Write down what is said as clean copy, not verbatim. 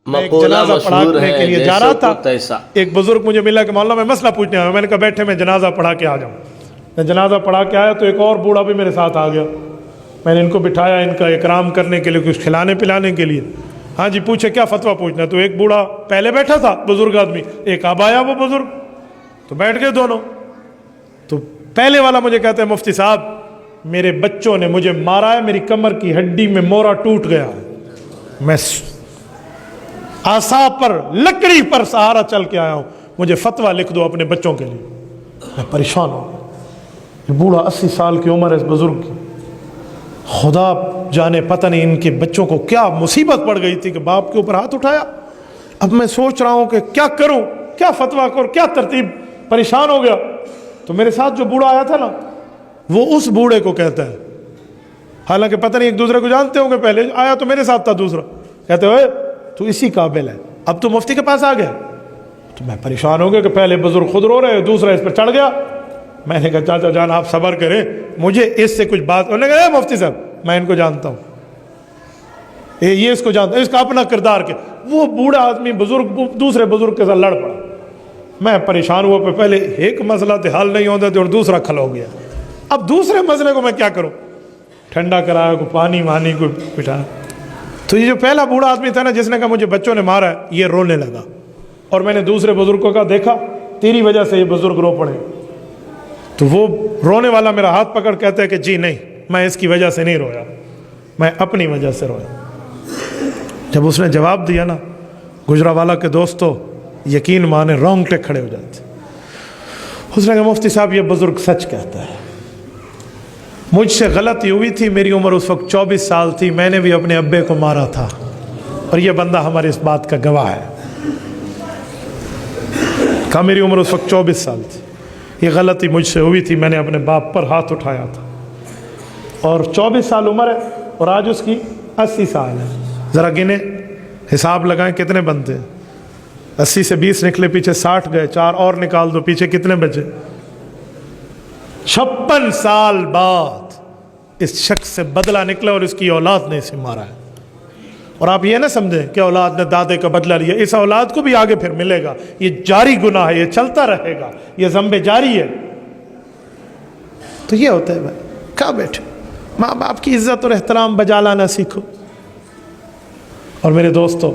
میں ایک جنازہ پڑھانے کے لیے جا رہا تھا، تیسا ایک بزرگ مجھے ملا کہ مولانا میں مسئلہ پوچھنے آیا. میں نے کہا بیٹھے میں جنازہ پڑھا کے آ جاؤں. میں جنازہ پڑھا کے آیا تو ایک اور بوڑھا بھی میرے ساتھ آ گیا. میں نے ان کو بٹھایا ان کا اکرام کرنے کے لیے، کچھ کھلانے پلانے کے لیے. ہاں جی پوچھے کیا فتویٰ پوچھنا ہے. تو ایک بوڑھا پہلے بیٹھا تھا بزرگ آدمی، ایک اب آیا وہ بزرگ، تو بیٹھ گئے دونوں. تو پہلے والا مجھے کہتا ہے مفتی صاحب میرے بچوں نے مجھے مارا ہے، میری کمر کی ہڈی میں مورا ٹوٹ گیا، میں آسا پر لکڑی پر سہارا چل کے آیا ہوں، مجھے فتویٰ لکھ دو اپنے بچوں کے لیے. میں پریشان ہوں. یہ بوڑھا 80 سال کی عمر ہے اس بزرگ کی. خدا جانے پتہ نہیں ان کے بچوں کو کیا مصیبت پڑ گئی تھی کہ باپ کے اوپر ہاتھ اٹھایا. اب میں سوچ رہا ہوں کہ کیا کروں، کیا فتویٰ کروں، کیا ترتیب. پریشان ہو گیا. تو میرے ساتھ جو بوڑھا آیا تھا نا وہ اس بوڑھے کو کہتا ہے، حالانکہ پتہ نہیں ایک دوسرے کو جانتے ہوں گے، پہلے آیا تو میرے ساتھ تھا دوسرا، کہتے ہوئے تو اسی قابل ہے، اب تو مفتی کے پاس آ گیا. تو میں پریشان ہو گیا کہ پہلے بزرگ خود رو رہے، دوسرا اس پر چڑھ گیا. میں نے کہا چاچا جان آپ صبر کریں، مجھے اس سے کچھ بات. انہوں نے کہا مفتی صاحب میں ان کو جانتا ہوں، یہ اس کو جانتا ہوں، اس کا اپنا کردار کیا. وہ بوڑھا آدمی بزرگ دوسرے بزرگ کے ساتھ لڑ پڑا. میں پریشان ہوا، پہلے ایک مسئلہ تو حل نہیں ہوتا تھا اور دوسرا کھل ہو گیا. اب دوسرے مسئلے کو میں کیا کروں. ٹھنڈا کرایا، کو پانی وانی کو بٹھایا. تو یہ جو پہلا بوڑھا آدمی تھا نا جس نے کہا مجھے بچوں نے مارا ہے، یہ رونے لگا. اور میں نے دوسرے بزرگ کو کہا دیکھا تیری وجہ سے یہ بزرگ رو پڑے. تو وہ رونے والا میرا ہاتھ پکڑ کہتا ہے کہ جی نہیں، میں اس کی وجہ سے نہیں رویا، میں اپنی وجہ سے رویا. جب اس نے جواب دیا نا گجرانوالہ کے دوستو یقین مانے رونگٹے کھڑے ہو جاتے. اس نے کہا مفتی صاحب یہ بزرگ سچ کہتا ہے، مجھ سے غلطی ہوئی تھی، میری عمر اس وقت 24 سال تھی، میں نے بھی اپنے ابے کو مارا تھا اور یہ بندہ ہمارے اس بات کا گواہ ہے. کہا میری عمر اس وقت 24 سال تھی، یہ غلطی مجھ سے ہوئی تھی، میں نے اپنے باپ پر ہاتھ اٹھایا تھا. اور 24 سال عمر ہے اور آج اس کی 80 سال ہے. ذرا گنے حساب لگائیں کتنے بنتے ہیں. 80 سے 20 نکلے، پیچھے 60 گئے، 4 اور نکال دو، پیچھے کتنے بچے. 56 سال بعد اس شخص سے بدلہ نکلا اور اس کی اولاد نے اسے مارا ہے. اور آپ یہ نہ سمجھیں کہ اولاد نے دادے کا بدلہ لیا، اس اولاد کو بھی آگے پھر ملے گا. یہ جاری گناہ ہے، یہ چلتا رہے گا، یہ ذنب جاری ہے. تو یہ ہوتا ہے بھائی، کہاں بیٹھے ماں باپ کی عزت اور احترام بجا لانا سیکھو. اور میرے دوستو